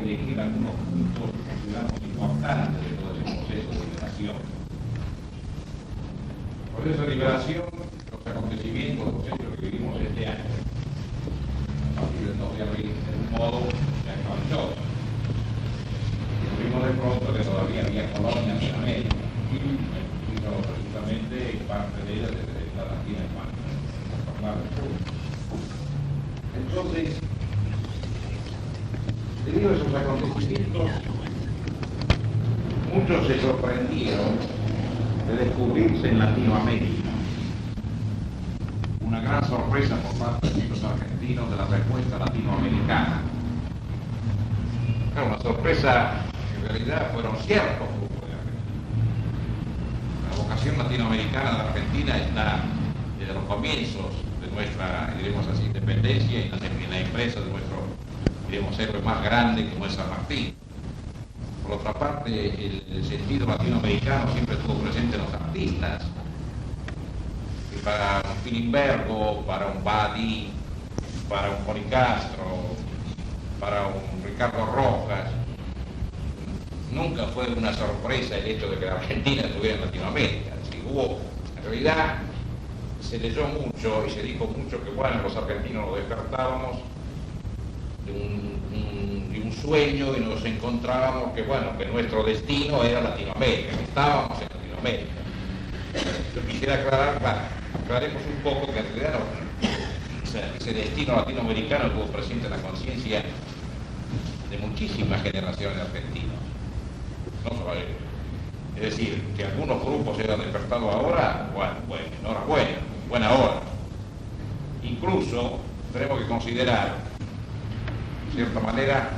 elegir algunos puntos que consideramos importantes de todo ese proceso de liberación. El proceso de liberación, los acontecimientos, los hechos que vivimos este año, a partir del 2 de abril, de un modo ya espantoso. Vimos de pronto que todavía había colonias en América, y precisamente parte de ellas está aquí en España. Entonces, debido a esos acontecimientos, muchos se sorprendieron de descubrirse en Latinoamérica una gran sorpresa por parte de muchos argentinos de la respuesta latinoamericana. Era una sorpresa que en realidad fueron ciertos grupos de argentinos. La vocación latinoamericana de Argentina está desde los comienzos de nuestra, diremos así, independencia y en la empresa de nuestro, diremos, héroe más grande como es San Martín. Por otra parte, el sentido latinoamericano siempre estuvo presente en los artistas. Y para un Pilimbergo, para un Badi, para un Policastro, para un Ricardo Rojas, nunca fue una sorpresa el hecho de que la Argentina estuviera en Latinoamérica. Si hubo, en realidad, se leyó mucho y se dijo mucho que, bueno, los argentinos nos despertábamos de un sueño y nos encontrábamos que, bueno, que nuestro destino era Latinoamérica, que estábamos en Latinoamérica. Yo quisiera aclarar, aclaremos un poco que en realidad no, o sea, ese destino latinoamericano estuvo presente en la conciencia de muchísimas generaciones de argentinos. No solo ellos. Es decir, que algunos grupos se hayan despertado ahora, bueno, enhorabuena, buena hora. Incluso tenemos que considerar, de cierta manera,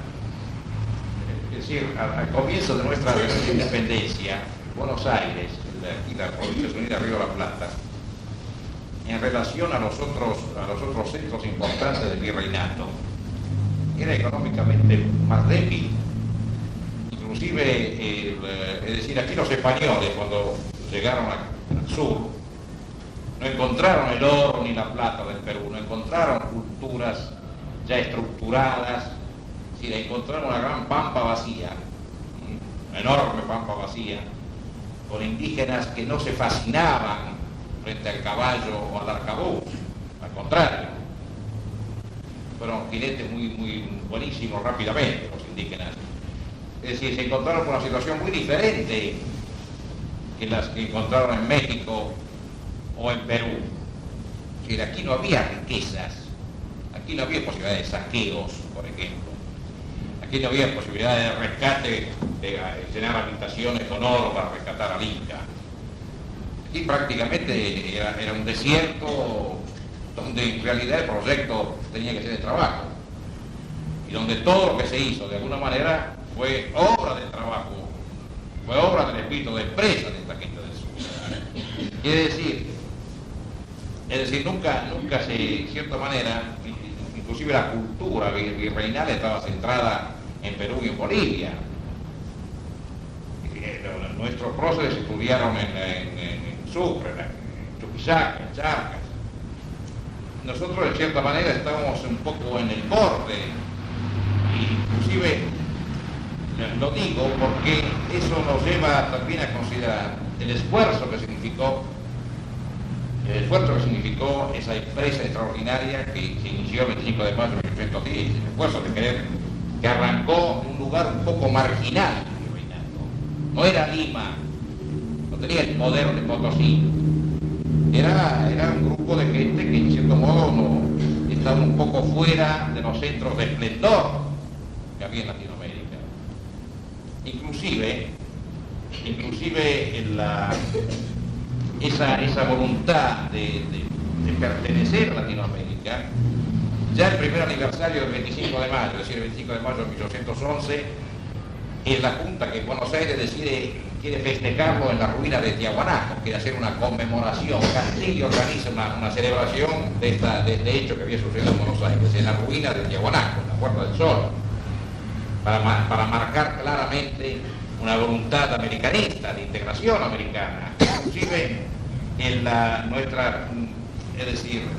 es decir, al comienzo de nuestra independencia, Buenos Aires y la Provincias Unidas Río de la Plata, en relación a los otros centros importantes del virreinato, era económicamente más débil. Inclusive, es decir, aquí los españoles, cuando llegaron al sur, no encontraron el oro ni la plata del Perú, no encontraron culturas ya estructuradas, sino encontraron una gran pampa vacía, una enorme pampa vacía, con indígenas que no se fascinaban frente al caballo o al arcabuz, al contrario, fueron jinetes muy buenísimos rápidamente los indígenas. Es decir, se encontraron con una situación muy diferente que las que encontraron en México o en Perú. Es decir, aquí no había riquezas, aquí no había posibilidad de saqueos, por ejemplo. Aquí no había posibilidad de rescate, de llenar habitaciones con oro para rescatar al Inca. Aquí prácticamente era un desierto donde en realidad el proyecto tenía que ser de trabajo. Y donde todo lo que se hizo, de alguna manera, fue obra del trabajo, fue obra del espíritu de empresa de esta gente del sur. Es decir, nunca se, en cierta manera, inclusive la cultura virreinal estaba centrada en Perú y en Bolivia. Nuestros próceres estudiaron en Sucre, en Chuquisaca, en Charcas. Nosotros, en cierta manera, estábamos un poco en el borde, inclusive lo digo porque eso nos lleva también a considerar el esfuerzo que significó esa empresa extraordinaria que inició el 25 de mayo de 1810, el esfuerzo de querer, que arrancó de un lugar un poco marginal, no era Lima, no tenía el poder de Potosí, era un grupo de gente que en cierto modo estaba un poco fuera de los centros de esplendor que había en Latinoamérica. Inclusive esa voluntad de pertenecer a Latinoamérica, ya el primer aniversario del 25 de mayo, es decir, el 25 de mayo de 1811, es la Junta que en Buenos Aires quiere festejarlo en la ruina de Tiahuanaco, quiere hacer una conmemoración. Castillo organiza una celebración de este hecho que había sucedido en Buenos Aires, en la ruina de Tiahuanaco, en la Puerta del Sol, para marcar claramente una voluntad americanista, de integración americana. Inclusive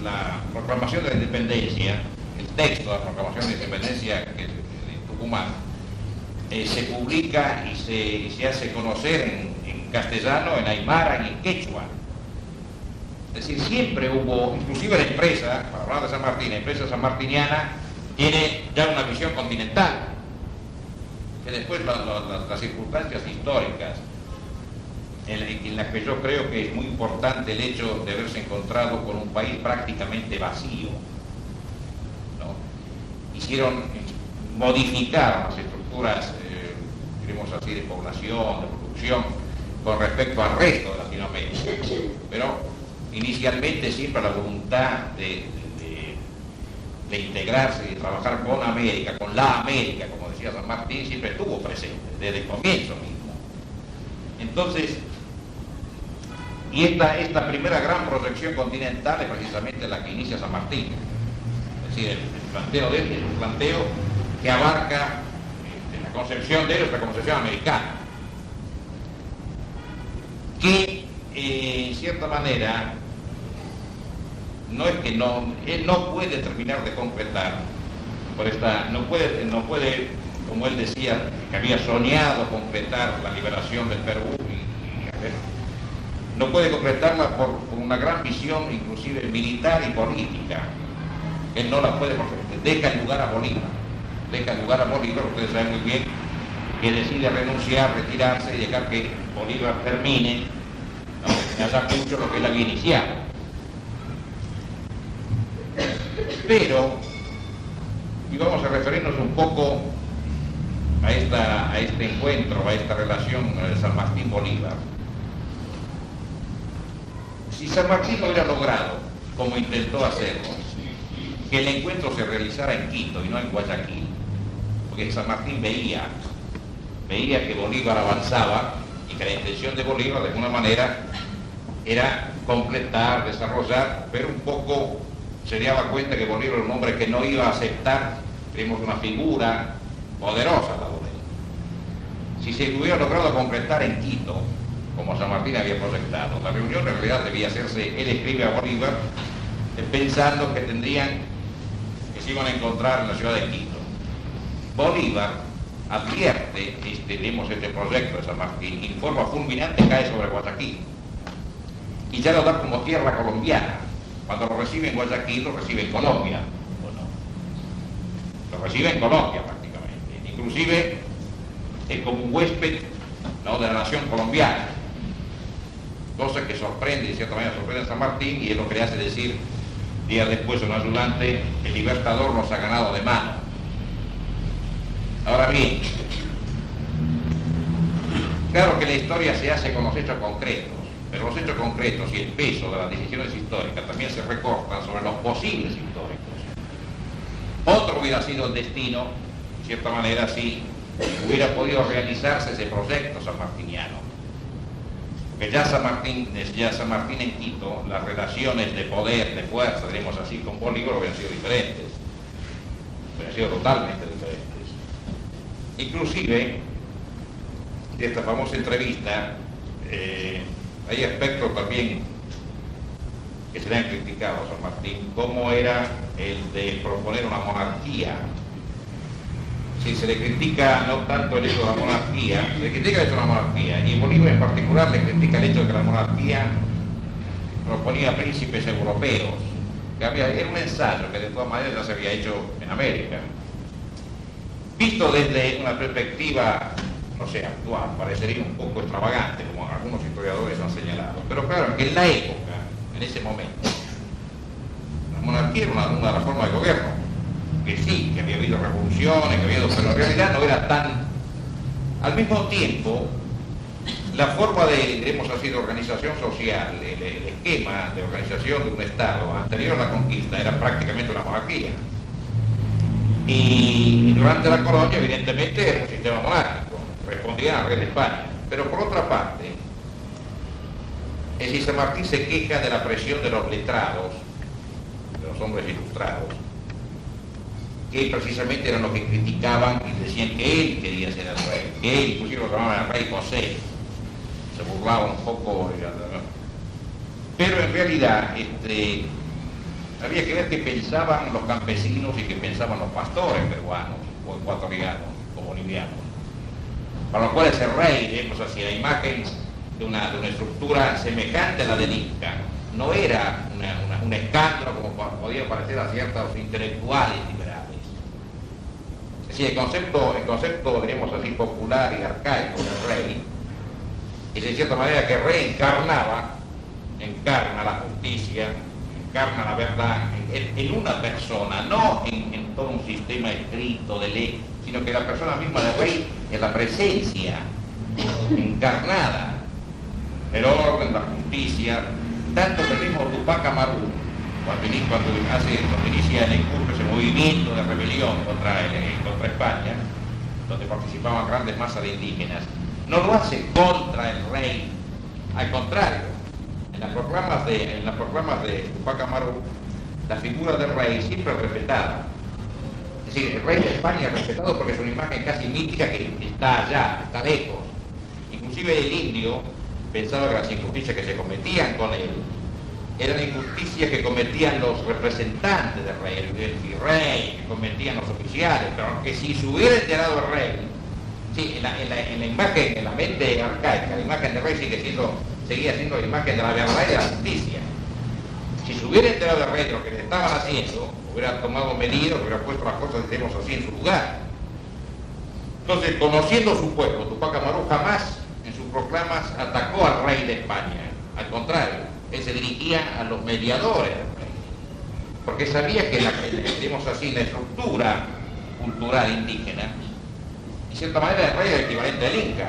la proclamación de la independencia, el texto de la proclamación de la independencia que es de Tucumán, se publica y se hace conocer en castellano, en aymara y en quechua. Es decir, siempre hubo, inclusive la empresa, para hablar de San Martín, la empresa sanmartiniana tiene ya una visión continental, que después las circunstancias históricas en las que yo creo que es muy importante el hecho de haberse encontrado con un país prácticamente vacío, ¿no? Hicieron modificar las estructuras, diremos así, de población, de producción, con respecto al resto de Latinoamérica, pero inicialmente siempre la voluntad de integrarse y de trabajar con América, con la América, como decía San Martín, siempre estuvo presente, desde el comienzo mismo. Entonces, y esta primera gran proyección continental es precisamente la que inicia San Martín. Es decir, el planteo de él es un planteo que abarca la concepción de él, nuestra concepción americana, que en cierta manera no es que él no puede terminar de concretar no puede, como él decía, que había soñado concretar la liberación del Perú no puede concretarla por una gran visión inclusive militar y política. Él no la puede, porque deja lugar a Bolívar, ustedes saben muy bien que decide renunciar, retirarse y dejar que Bolívar termine, ¿no? Haya mucho lo que él había iniciado. Pero, y vamos a referirnos un poco a este encuentro, a esta relación de San Martín-Bolívar. Si San Martín no hubiera logrado, como intentó hacerlo, que el encuentro se realizara en Quito y no en Guayaquil, porque San Martín veía que Bolívar avanzaba y que la intención de Bolívar de alguna manera era completar, desarrollar, pero un poco se daba cuenta que Bolívar era un hombre que no iba a aceptar, tenemos una figura poderosa al lado de él. Si se hubiera logrado concretar en Quito, como San Martín había proyectado, la reunión en realidad debía hacerse, él escribe a Bolívar pensando que se iban a encontrar en la ciudad de Quito. Bolívar advierte este proyecto de San Martín, y en forma fulminante cae sobre Guayaquil y ya lo da como tierra colombiana. Cuando lo recibe en Guayaquil, lo recibe en Colombia, lo recibe en Colombia prácticamente, inclusive como un huésped, ¿no?, de la nación colombiana, cosa que sorprende, de cierta manera sorprende a San Martín, y es lo que le hace decir días después a un ayudante: el Libertador nos ha ganado de mano. Ahora bien, claro que la historia se hace con los hechos concretos, pero los hechos concretos y el peso de las decisiones históricas también se recortan sobre los posibles históricos. Otro hubiera sido el destino, de cierta manera, si hubiera podido realizarse ese proyecto sanmartiniano. Porque ya San Martín en Quito, las relaciones de poder, de fuerza, diremos así, con Bolívar hubieran sido diferentes, hubieran sido totalmente diferentes. Inclusive, de esta famosa entrevista, hay aspectos también que se le han criticado a San Martín, como era el de proponer una monarquía. Si se le critica no tanto el hecho de la monarquía, se le critica el hecho de la monarquía, y Bolívar en particular le critica el hecho de que la monarquía proponía príncipes europeos, que era un ensayo que de todas maneras ya se había hecho en América. Visto desde una perspectiva, no sé, actual, parecería un poco extravagante, como algunos historiadores han señalado, pero claro, que en la época, en ese momento, la monarquía era una forma de gobierno, que sí, que había habido revoluciones, pero en realidad no era tan. Al mismo tiempo, la forma diremos así, de organización social, el esquema de organización de un Estado anterior a la conquista era prácticamente una monarquía. Y durante la colonia, evidentemente, era un sistema monárquico, respondía al rey de España. Pero por otra parte, San Martín se queja de la presión de los letrados, de los hombres ilustrados, que precisamente eran los que criticaban y decían que él quería ser el rey, que él inclusive lo llamaban el rey José, se burlaban un poco, pero en realidad había que ver qué pensaban los campesinos y qué pensaban los pastores peruanos o ecuatorianos o bolivianos. para lo cual ese rey, digamos así, la imagen de una estructura semejante a la del Inca, no era un escándalo como podía parecer a ciertos intelectuales liberales. Es decir, el concepto, diríamos así, popular y arcaico del rey, es de cierta manera que el rey encarna la justicia, encarna la verdad en una persona, no en todo un sistema escrito de ley, sino que la persona misma del rey es la presencia encarnada, el orden, la justicia, tanto que el mismo Tupac Amaru, cuando inicia en el curso ese movimiento de rebelión contra España, donde participaban grandes masas de indígenas, no lo hace contra el rey, al contrario, en las proclamas de Tupac Amaru, la figura del rey siempre es respetada. Es decir, el rey de España es respetado porque es una imagen casi mítica que está allá, está lejos. Inclusive el indio pensaba que las injusticias que se cometían con él eran injusticias que cometían los representantes del rey, el virrey, que cometían los oficiales, pero que si se hubiera enterado el rey, sí, en la imagen, en la mente arcaica, la imagen del rey seguía siendo la imagen de la verdad y de la justicia. Si se hubiera enterado el rey de lo que le estaban haciendo, hubiera tomado medidas, hubiera puesto las cosas, digamos así, en su lugar. Entonces, conociendo su pueblo, Tupac Amaru jamás en sus proclamas atacó al rey de España. Al contrario, él se dirigía a los mediadores del rey, porque sabía que digamos así, la estructura cultural indígena, en cierta manera, el rey era el equivalente al Inca,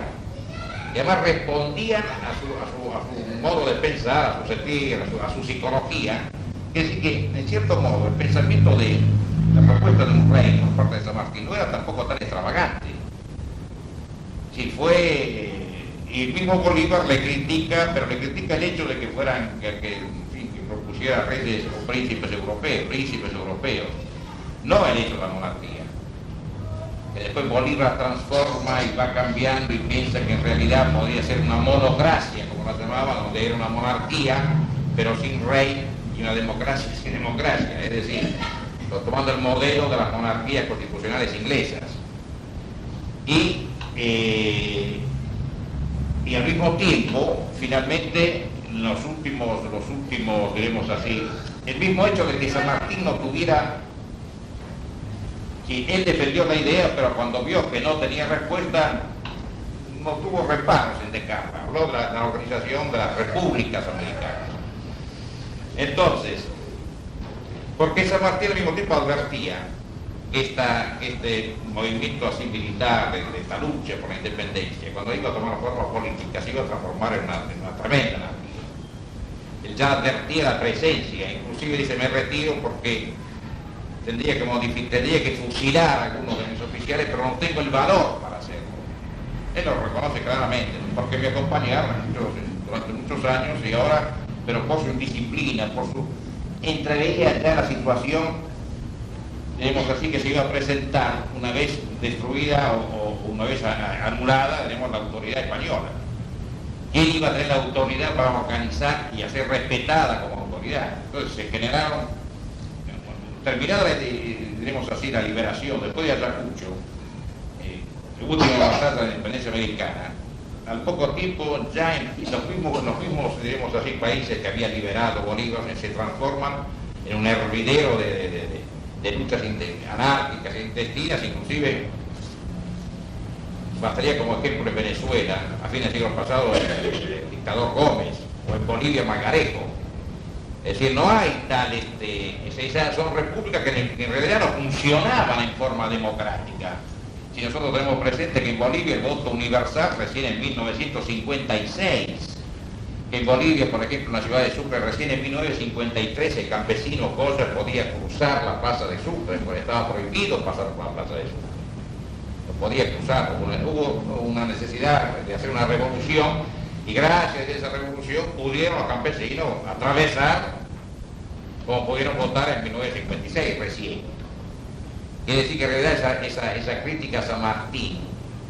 y además respondían a su modo de pensar, a su sentir, a su psicología. Es decir, que en cierto modo el pensamiento de la propuesta de un rey por parte de San Martín no era tampoco tan extravagante. Si fue, y el mismo Bolívar le critica, pero le critica el hecho de que fueran, que propusiera reyes o príncipes europeos, no el hecho de la monarquía. Que después Bolívar transforma y va cambiando y piensa que en realidad podría ser una monocracia, como la llamaba, donde era una monarquía, pero sin rey, y una democracia sin democracia, es decir, tomando el modelo de las monarquías constitucionales inglesas. Y al mismo tiempo, finalmente, los últimos, diremos así, el mismo hecho de que San Martín no tuviera, él defendió la idea, pero cuando vio que no tenía respuesta, no tuvo reparos en dejarla. Habló de la organización de las repúblicas americanas. Entonces, porque San Martín al mismo tiempo advertía que este movimiento así militar de la lucha por la independencia, cuando iba a tomar forma política, se iba a transformar en una tremenda anarquía. Él ya advertía la presencia, inclusive dice, me retiro porque tendría que fusilar a algunos de mis oficiales, pero no tengo el valor para hacerlo. Él lo reconoce claramente, porque me acompañaron durante muchos años y ahora, pero por su indisciplina, entreveía ya la situación, digamos así, que se iba a presentar una vez destruida o una vez anulada, tenemos la autoridad española. Y él iba a tener la autoridad para organizar y hacer respetada como autoridad. Entonces se generaron, terminada, diremos así, la liberación, después de Ayacucho, el último batalla de la independencia americana, al poco tiempo ya los mismos, diremos así, países que había liberado Bolívar se transforman en un hervidero de luchas anárquicas e intestinas. Inclusive bastaría como ejemplo en Venezuela, a fines del siglo pasado, el dictador Gómez, o en Bolivia Margarejo. Es decir, no hay tal, son repúblicas que en realidad no funcionaban en forma democrática. Si nosotros tenemos presente que en Bolivia el voto universal recién en 1956, que en Bolivia, por ejemplo, en la ciudad de Sucre, recién en 1953 el campesino Goya podía cruzar la plaza de Sucre, porque estaba prohibido pasar por la plaza de Sucre. No podía cruzar, hubo una necesidad de hacer una revolución, y gracias a esa revolución pudieron los campesinos atravesar, como pudieron votar en 1956 recién. Quiere decir que en realidad esa crítica a San Martín,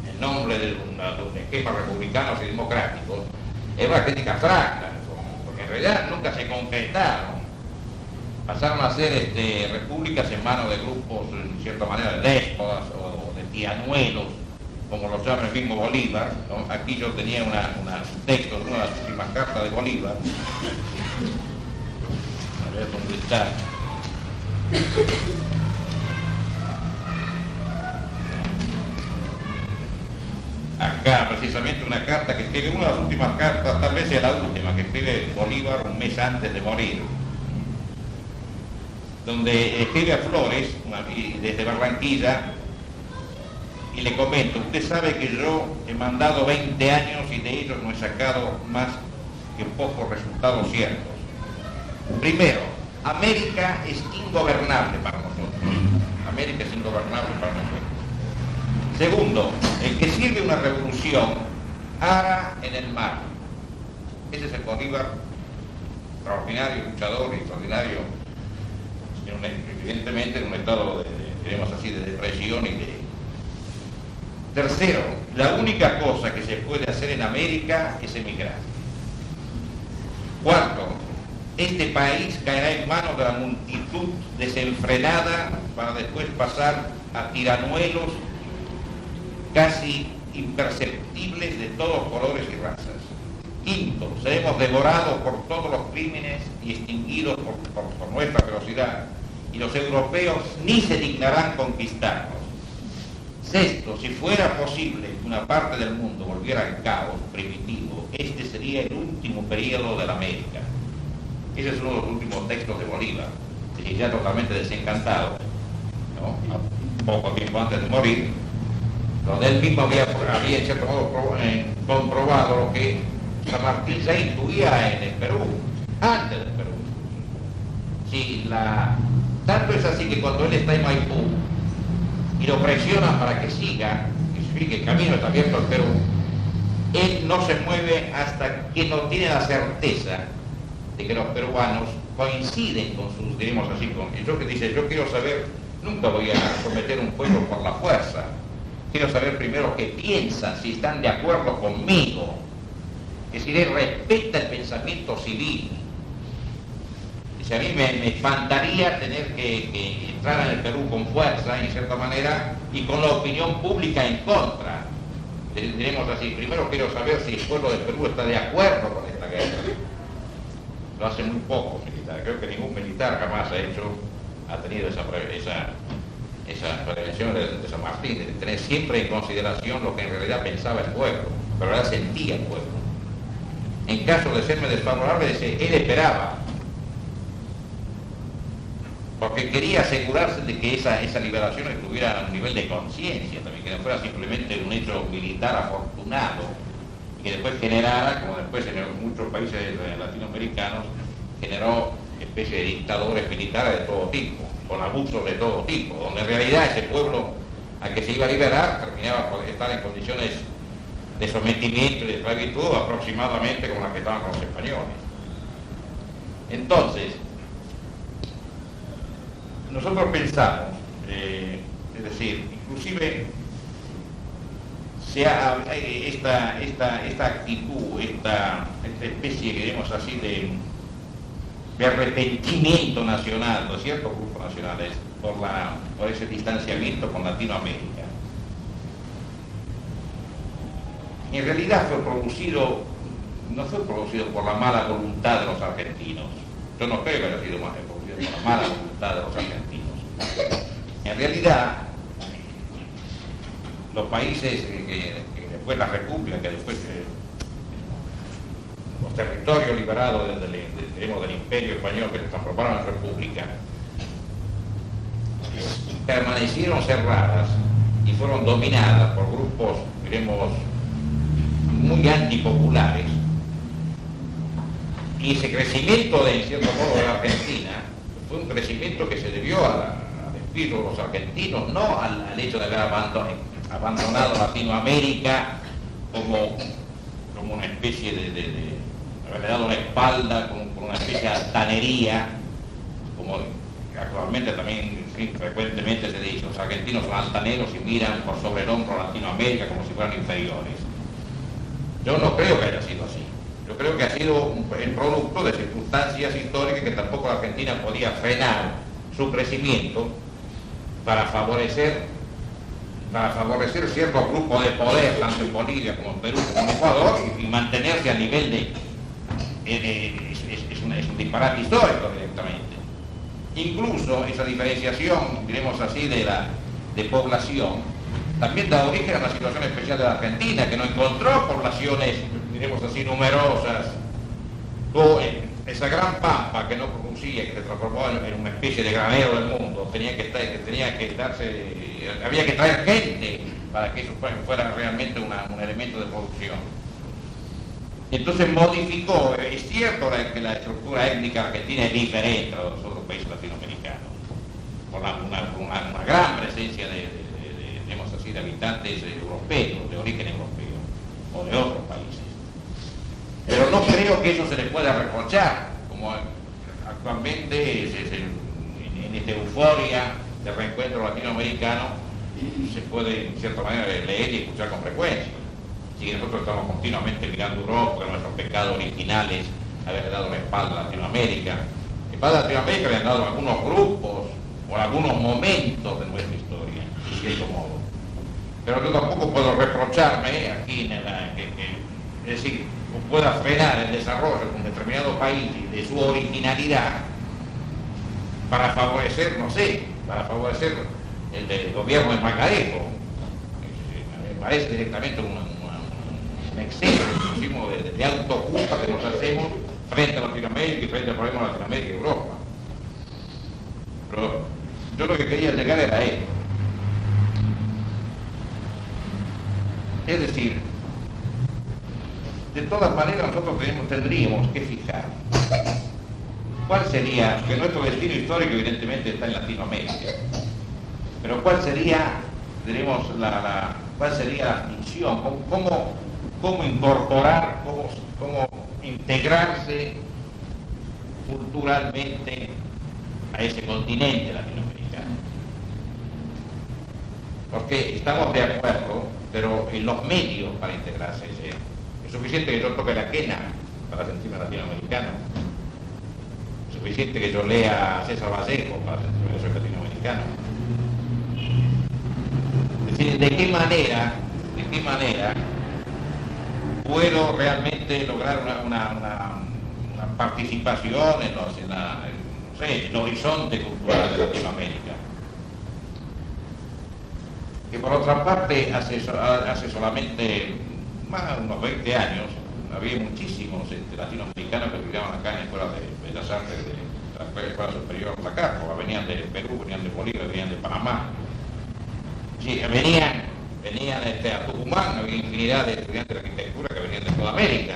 en nombre de un esquema republicanos y democráticos, es una crítica frágil, porque en realidad nunca se concretaron. Pasaron a ser repúblicas en manos de grupos, en cierta manera, de déspotas o de tianuelos, como lo llama el mismo Bolívar, ¿no? Aquí yo tenía un texto de una de las últimas cartas de Bolívar. A ver dónde está. Acá, precisamente, una carta que escribe, una de las últimas cartas, tal vez sea la última, que escribe Bolívar un mes antes de morir, donde escribe a Flores, desde Barranquilla, y le comento: usted sabe que yo he mandado 20 años y de ellos no he sacado más que pocos resultados ciertos. Primero, América es ingobernable para nosotros. América es ingobernable para nosotros. Segundo, el que sirve una revolución ara en el mar. Ese es el Bolívar, extraordinario luchador, extraordinario, evidentemente en un estado digamos así, de depresión y de... Tercero, la única cosa que se puede hacer en América es emigrar. Cuarto, este país caerá en manos de la multitud desenfrenada para después pasar a tiranuelos casi imperceptibles de todos colores y razas. Quinto, seremos devorados por todos los crímenes y extinguidos por nuestra ferocidad, y los europeos ni se dignarán conquistarnos. Sexto, si fuera posible que una parte del mundo volviera al caos primitivo, este sería el último periodo de la América. Ese es uno de los últimos textos de Bolívar, que ya totalmente desencantado, ¿no? Poco tiempo antes de morir, donde él mismo había en cierto modo comprobado lo que San Martín ya intuía en el Perú, antes del Perú. Sí, tanto es así que cuando él está en Maipú y lo presionan para que siga, que el camino está abierto al Perú, él no se mueve hasta que no tiene la certeza de que los peruanos coinciden con sus, diremos así, con eso que dice: yo quiero saber, nunca voy a someter un pueblo por la fuerza, quiero saber primero qué piensan, si están de acuerdo conmigo, que si les respeta el pensamiento civil. Dice: a mí me espantaría tener que entrar en el Perú con fuerza, en cierta manera, y con la opinión pública en contra. Diremos así: primero quiero saber si el pueblo del Perú está de acuerdo con esta guerra. Lo hace muy poco militar, creo que ningún militar jamás ha tenido esa prevención de San Martín, de tener siempre en consideración lo que en realidad pensaba el pueblo, pero en realidad sentía el pueblo. En caso de serme desfavorable, él esperaba, porque quería asegurarse de que esa liberación estuviera a un nivel de conciencia también, que no fuera simplemente un hecho militar afortunado, y que después generara, como después en muchos países latinoamericanos, generó especie de dictadores militares de todo tipo, con abusos de todo tipo, donde en realidad ese pueblo al que se iba a liberar terminaba por estar en condiciones de sometimiento y de esclavitud aproximadamente como las que estaban con los españoles. Entonces, nosotros pensamos, es decir, inclusive esta actitud, esta especie, digamos así, de arrepentimiento nacional de ciertos grupos nacionales por ese distanciamiento con Latinoamérica, en realidad no fue producido por la mala voluntad de los argentinos. Yo no creo que haya sido producido por la mala voluntad de los argentinos. En realidad, los países que después la República, que después los territorios liberados del Imperio Español, que se transformaron en República, permanecieron cerradas y fueron dominadas por grupos, diremos, muy antipopulares. Y ese crecimiento, en cierto modo, de la Argentina fue un crecimiento que se debió al espíritu de los argentinos, no al hecho de haber abandonado Latinoamérica como una especie de haberle dado la espalda, como una especie de altanería, como actualmente también frecuentemente se dice: los argentinos son altaneros y miran por sobre el hombro a Latinoamérica como si fueran inferiores. Yo no creo que haya sido así. Yo creo que ha sido el producto de circunstancias históricas que tampoco la Argentina podía frenar su crecimiento para favorecer para favorecer ciertos grupos de poder, tanto en Bolivia como en Perú como en Ecuador, y mantenerse a nivel de... es un disparate histórico directamente. Incluso esa diferenciación, diremos así, de población, también da origen a la situación especial de la Argentina, que no encontró poblaciones, diremos así, numerosas. Esa gran pampa que no producía, que se transformó en una especie de granero del mundo, había que traer gente para que eso fuera realmente un elemento de producción. Entonces modificó, es cierto que la estructura étnica argentina es diferente a los otros países latinoamericanos, por una gran presencia digamos así, de habitantes europeos, de origen europeo, o de otros países. Pero no creo que eso se le pueda reprochar, como actualmente en esta euforia de reencuentro latinoamericano se puede en cierta manera leer y escuchar con frecuencia. Si nosotros estamos continuamente mirando Europa, que nuestros pecados originales haber dado la espalda a Latinoamérica. La espalda a Latinoamérica le han dado algunos grupos o algunos momentos de nuestra historia, de cierto modo. Pero yo tampoco puedo reprocharme aquí es decir, pueda frenar el desarrollo de un determinado país y de su originalidad para favorecer, no sé, para favorecer el gobierno de Macarejo. Me parece directamente un exceso de autoculpa que nos hacemos frente a Latinoamérica y frente al problema de Latinoamérica y Europa. Pero yo lo que quería llegar era esto. Es decir, de todas maneras nosotros tendríamos que fijar cuál sería, que nuestro destino histórico evidentemente está en Latinoamérica, pero cuál sería, diremos, cuál sería la función, cómo incorporar, cómo integrarse culturalmente a ese continente latinoamericano. Porque estamos de acuerdo, pero en los medios para integrarse es suficiente que yo toque la quena para sentirme latinoamericano. Es suficiente que yo lea a César Vallejo para sentirme que soy latinoamericano. Es decir, ¿de qué manera puedo realmente lograr una participación en el horizonte cultural de Latinoamérica? Que por otra parte, hace solamente más de unos 20 años, había muchísimos latinoamericanos que estudiaban acá en la Escuela de Bellas Artes de la Escuela Superior La Cárcova, venían de Perú, venían de Bolivia, venían de Panamá. Sí, venían a Tucumán, había infinidad de estudiantes de arquitectura que venían de toda América.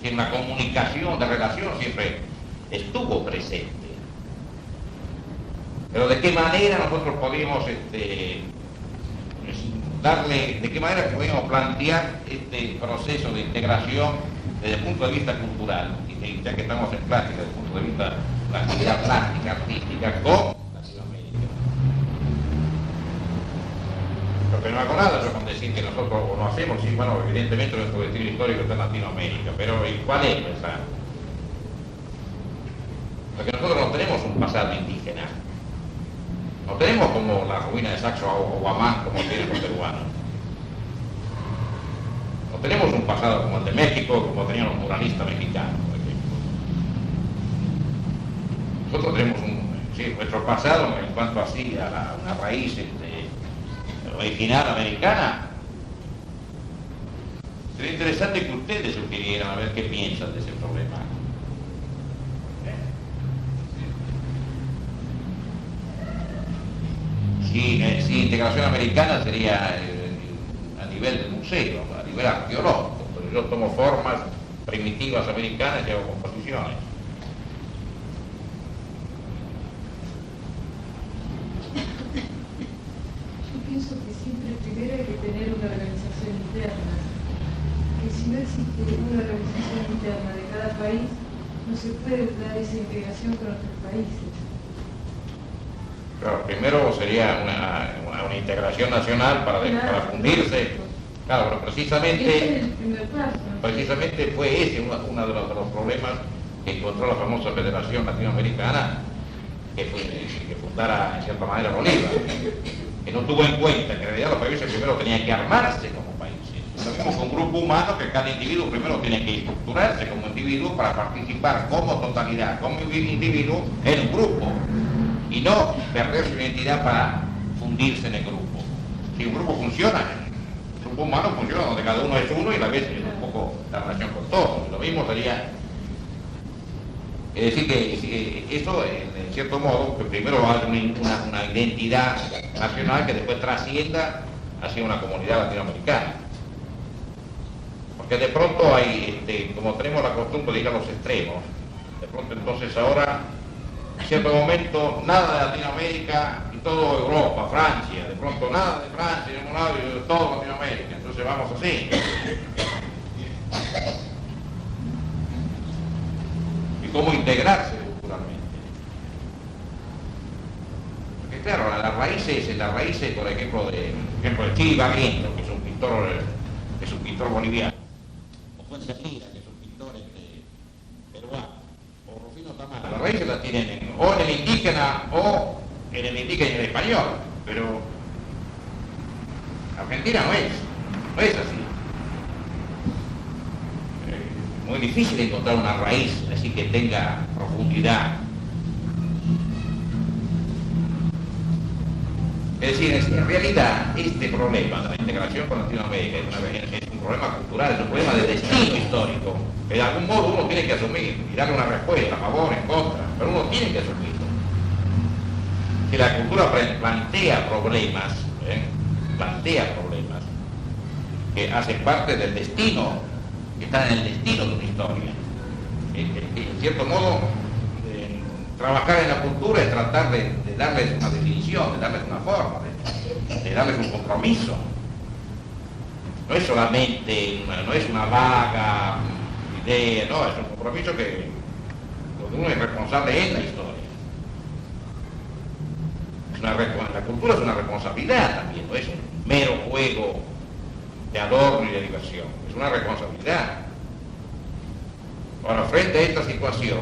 Sí, una comunicación, de relación siempre estuvo presente. Pero ¿de qué manera nosotros podíamos de qué manera podemos plantear este proceso de integración desde el punto de vista cultural, y ya que estamos en plática, desde el punto de vista de la actividad plástica, artística, con Latinoamérica? Porque no hago nada yo con decir que nosotros no hacemos, sí, bueno, evidentemente nuestro destino histórico está en Latinoamérica, pero ¿y cuál es esa? Porque nosotros no tenemos un pasado indígena. No tenemos como la ruina de Saxo o Guamán como tienen los peruanos. No tenemos un pasado como el de México, como tenían los muralistas mexicanos, por ejemplo. Nosotros tenemos nuestro pasado en cuanto así a una raíz original americana. Sería interesante que ustedes sugirieran a ver qué piensan de ese problema. Si integración americana sería a nivel de museo, a nivel arqueológico, pero yo tomo formas primitivas americanas y hago composiciones. Yo pienso que siempre primero hay que tener una organización interna, que si no existe una organización interna de cada país, no se puede dar esa integración con otros países. Claro, primero sería una integración nacional para fundirse. Claro, pero precisamente fue ese uno de los problemas que encontró la famosa Federación Latinoamericana, que fundara en cierta manera Bolívar. que no tuvo en cuenta que en realidad los países primero tenían que armarse como países. Lo mismo que un grupo humano, que cada individuo primero tiene que estructurarse como individuo para participar como totalidad, como individuo en un grupo, y no perder su identidad para fundirse en el grupo. Si un grupo funciona, el grupo humano funciona donde cada uno es uno y a la vez es un poco la relación con todos. Lo mismo sería, es decir, que eso, en cierto modo, que primero va a haber una identidad nacional que después trascienda hacia una comunidad latinoamericana. Porque de pronto hay, como tenemos la costumbre de ir a los extremos, de pronto entonces ahora, en cierto momento, nada de Latinoamérica y todo Europa, Francia, de pronto nada de Francia, de un lado y de todo Latinoamérica, entonces vamos así. Y cómo integrarse culturalmente. Porque claro, las raíces, por ejemplo, de Chile Barrientos, que es un pintor boliviano, o Fuentes Lira, que es un pintor peruano, o Rufino Tamara, las raíces las tienen o en el indígena o en el indígena y en el español, pero Argentina no es así. Es muy difícil encontrar una raíz así que tenga profundidad. Es decir, en realidad este problema de la integración con Latinoamérica es un problema cultural, es un problema de destino histórico, que de algún modo uno tiene que asumir y darle una respuesta a favor, en contra, pero uno tiene que asumirlo. Si la cultura plantea problemas que hacen parte del destino, que están en el destino de una historia. En cierto modo, trabajar en la cultura es tratar de darles una definición, de darles una forma, de darles un compromiso. No es solamente, no es una vaga idea, no, es un compromiso que donde uno es responsable en la historia. La cultura es una responsabilidad también, no es un mero juego de adorno y de diversión, es una responsabilidad. Ahora, frente a esta situación,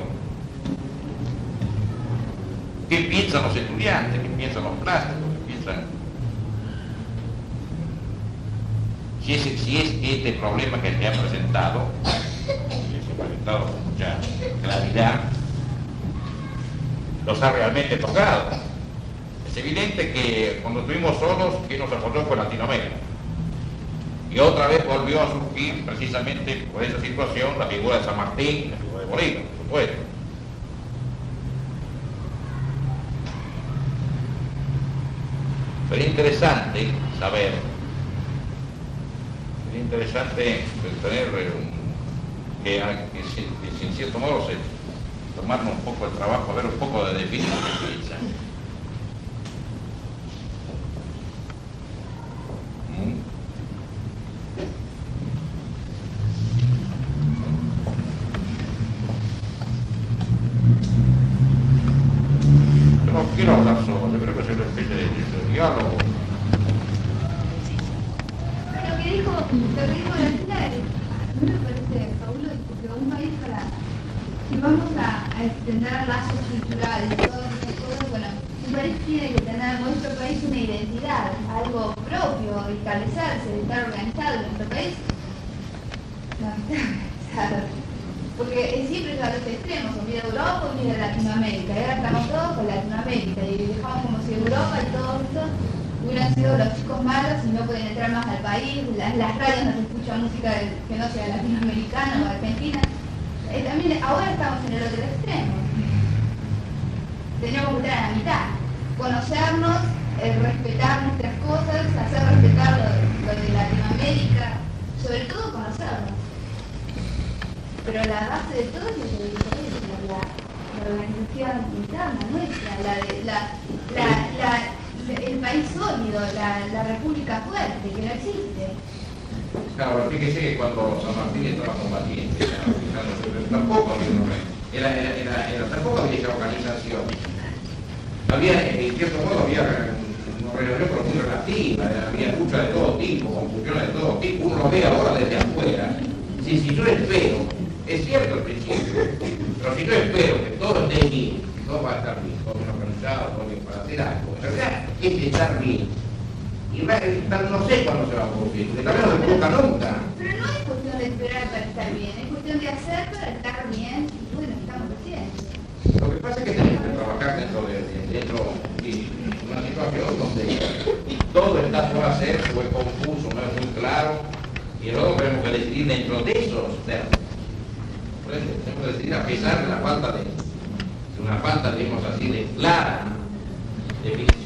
¿qué piensan los estudiantes? ¿Qué piensan los plásticos? ¿Qué piensan? Si es este problema que se ha presentado con mucha claridad, los ha realmente tocado. Es evidente que cuando estuvimos solos, quien nos apoyó fue Latinoamérica. Y otra vez volvió a surgir, precisamente por esa situación, la figura de San Martín, la figura de Bolívar, por supuesto. Sería interesante saber, tener que si en cierto modo tomarnos un poco el trabajo, a ver un poco de definir lo que piensan. Yo no quiero hablar solo, yo creo que es una especie de diálogo. Lo que dijo Graciela, a mí me parece fabuloso, porque un país si vamos a extender lazos culturales y todas esas cosas, bueno, un país tiene que tener, nuestro país, una identidad, algo propio, establecerse, estar organizado en nuestro país. No está organizado. Porque siempre es a los extremos, o viene Europa o viene Latinoamérica, y ahora estamos todos con Latinoamérica, y dejamos como si Europa y todo esto hubieran sido los chicos malos y no pueden entrar más al país, las radios no se escucha música que no sea latinoamericana o argentina. También ahora estamos en el otro extremo. Tenemos que estar a la mitad, conocernos, respetar nuestras cosas, hacer respetar lo de Latinoamérica, sobre todo conocernos. Pero la base de todo es la organización interna nuestra, el país sólido, la república fuerte, que no existe. Claro, fíjese que cuando San Martín estaba combatiendo, tampoco había esa organización. En cierto modo había una reunión pero muy relativa, había lucha de todo tipo, confusiones de todo tipo, uno lo ve ahora desde afuera. Si yo espero, es cierto al principio, pero si yo espero que todo esté bien, todo va a estar bien, todo bien organizado, todo bien para hacer algo, en realidad es estar bien. no sé cuándo se va a producir, porque tal vez no se produzca nunca. Pero no es cuestión de esperar para estar bien, es cuestión de hacer para estar bien y bueno, estamos haciendo. Lo que pasa es que tenemos que trabajar dentro de una situación donde todo está por hacer, fue confuso, no es muy claro, y luego tenemos que decidir dentro de esos términos. Tenemos que decidir a pesar de la falta de una falta, digamos así, de clara definición